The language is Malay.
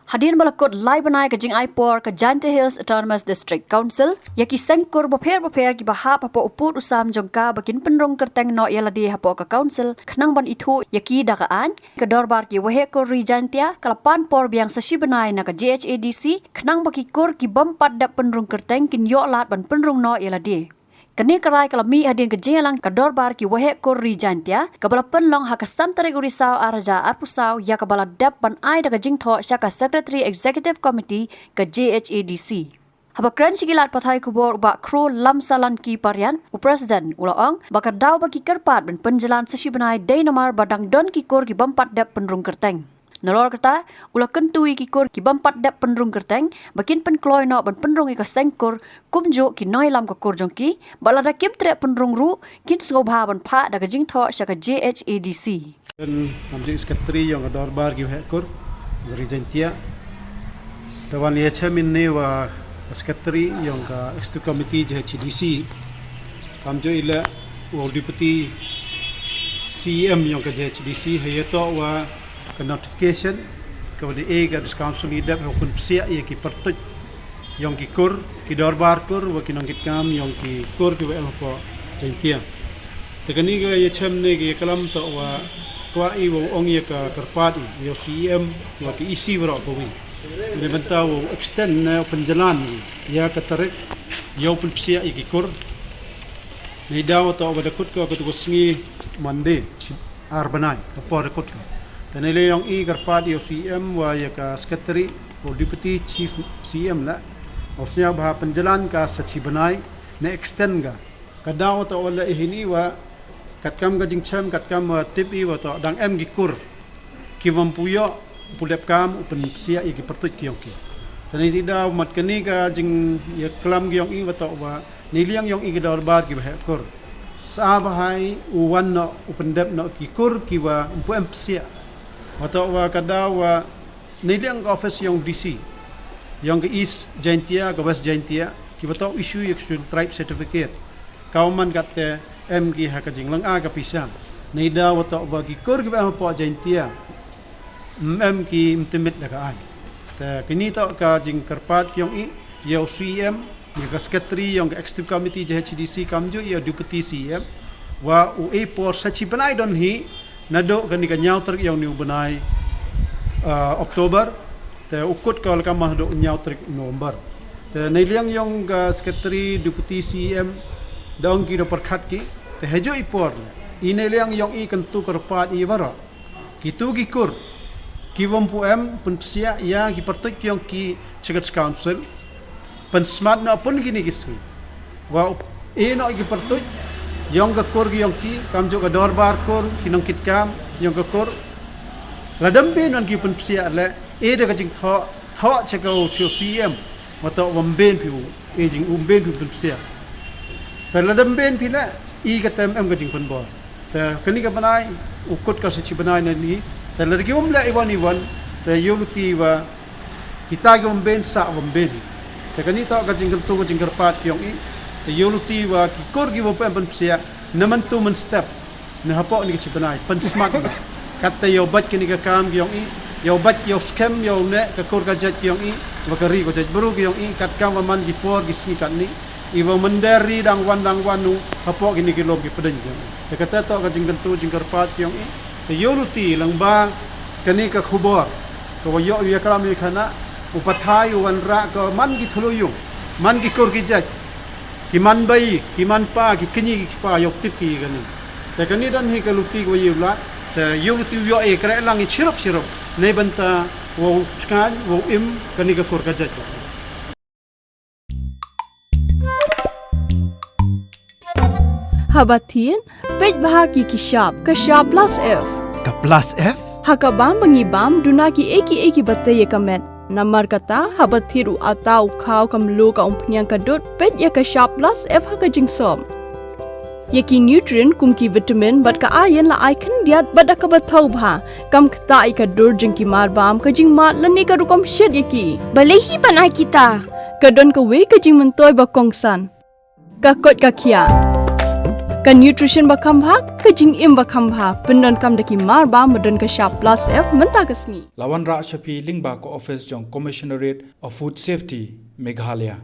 Hadirin balakot lai banai ka jing aipor ka Jante Hills Autonomous District Council yaki sengkur baper ki bahap hapo uput usam jongka bakin penrong kerteng no yaladi hapo ka council khnang ban itu yaki dakaan ka dorbar ki wahe ko rijantia kalapan por biang sashi banai na ka JHADC khnang baki kur ki bampat dap penrong kerteng kin yo lat ban penrong no yaladi. Kini kerai kalami hadin ke jengalang kador bar ki wahe kor rijantia kabala penlong haka santare urisau araja arpusau ya kabala dap ban ai daga jingtho syaka secretary executive committee ke JHADC. Haba kran sigilat pathai kubor ba kru lamsalan ki parian upresiden ulaong bakar daw bagi kerpat ban penjalan sesi benai dynamar badang don ki kor ki bampat dap penrung kerteng. Nolor kata, ulah kentui kikur ki bampat dap penrung kerteng, bakin penkloy no ban penrung ika sengkur, kumjo ki noi lam ka kurjongki, balada kim trek penrung ru, kin sengobha ban pa daga jingtho syaka JHADC. Dan namjing sekretari yang ada dorbar ki hekur, rijantia. Dawan lihat chairman ni wa sekretari yang ka executive committee JHADC. Kamjo ila wa deputy CM yang ka JHADC hayato wa ke notification kepada ke council leader hukun psiak yang ki pertut yang ki kur ki dorbar kur wa ki nongkit kam yang ki kur ki wa ko jentia tekani ga ye chem ne ki kalam to wa kwa I wa ong ye ka kerpat yo CM wa ki isi wa ko wi ne benta wa extend na penjalan ya ka tarik yo pun psiak ki kur ne daw to wa dakut ko tu sngi mande arbanai ko dakut dan ini yang kerpat CM wa ya ka secretary or deputy chief CM la maksudnya bah penjalan ka sachi banai na extend ga kadaw to wala ihini wa katkam ga jingchem katkam tipi wa to dang em gikur ki vampuyo pulep kam upen sia iki pertut ki yongki dan ini tidak mat keni ga jing ya klam gi yong I wa to wa niliang yong I ga dorbar ki bah kur sahabahai uwan no upen dep no ki kur ki wa umpu em sia atau wa kadawa niliang office yang DC yang ke East Jaintia ke West Jaintia kita tahu isu yang tribe certificate kauman kata MG hak jinglang aga pisang nida wa tahu wa ki kur ke ba po Jaintia MG intimate lagaan ta kini tahu ka jing kerpat yang I ya CM ya secretary yang executive committee JHADC kamju ya deputy CM wa UA por sachi banai don hi nado kani ka nyauter yang niu benai Oktober te ukut kal ka mah do nyauter November te niliang yang ka secretary deputy CM dong ki do perkhat ki te hejo ipor ineliang yang I kentu kerpat I wara kitu ki kur ki wampu em pun psia ya ki pertuk yang ki chegat council pen smart na pun gini kisni wa no ki pertuk yang ke kur yang ki kam jo ka dorbar kur kinong kit kam yang ke kur ladam ben on ki pun psia le de ka jing tho chekau chu CM mato wamben pi jing ben pi pun psia per ladam ben pi la I ka tem em ka jing pun bo ta kani ka banai ukut ka sichi banai na ni ta lagi la iwan ta yuluti wa kita ga wamben sa wamben ta kani ta ka jing tu ka jing kerpat yang I yuluti wa ki kur gi wo pen psia naman tu men step na hapo ni ki banai pen smart kata yo bat kini ka kam gi yong I yo bat yo scam yo ne ka kur ka jat yong I wa ka ri ko jat bru gi yong I kat kam wa man gi por gi sni kat ni I wa mendari dang wan nu hapo kini ki log gi peden gi ta kata to ka jinggal tu jingkar pat yong I yuluti lang ba kani ka khubor ko yo ya kalam ni khana upathai wan ra ko man gi thuluyung man gi kur gi jat kiman bayi, kiman pa, kini pa yok tip ki gani. Ta kani dan hi kaluti ko yula, ta yuluti yo kra lang chirop nei banta wo chkan wo im kani ka kur ka jat. Habatin pej bahaki ki shop plus F Ka plus F hakabam bangi bam duna ki eki bataye kamet Namar kata habat thiru atau kau kamlu ka umpnyang kadut pet ya ka shop plus F ha ka jingsom. Yaki nutrient kum ki vitamin bat ka iron la icon diat bat ka bathau bha kam kta I ka dur jing ki mar bam ka jing mat lani ka rukom shed yaki. Balehi banai kita. Ka don ka we ka jing mentoy ba kongsan. Ka kot ka kia. Ka nutrition bakam bha ka jing im bakam bha pendon kam daki mar ba madon ka sharp plus F menta kasni. Lawan Ra Shafi Lingba ko office jong Commissionerate of Food Safety Meghalaya.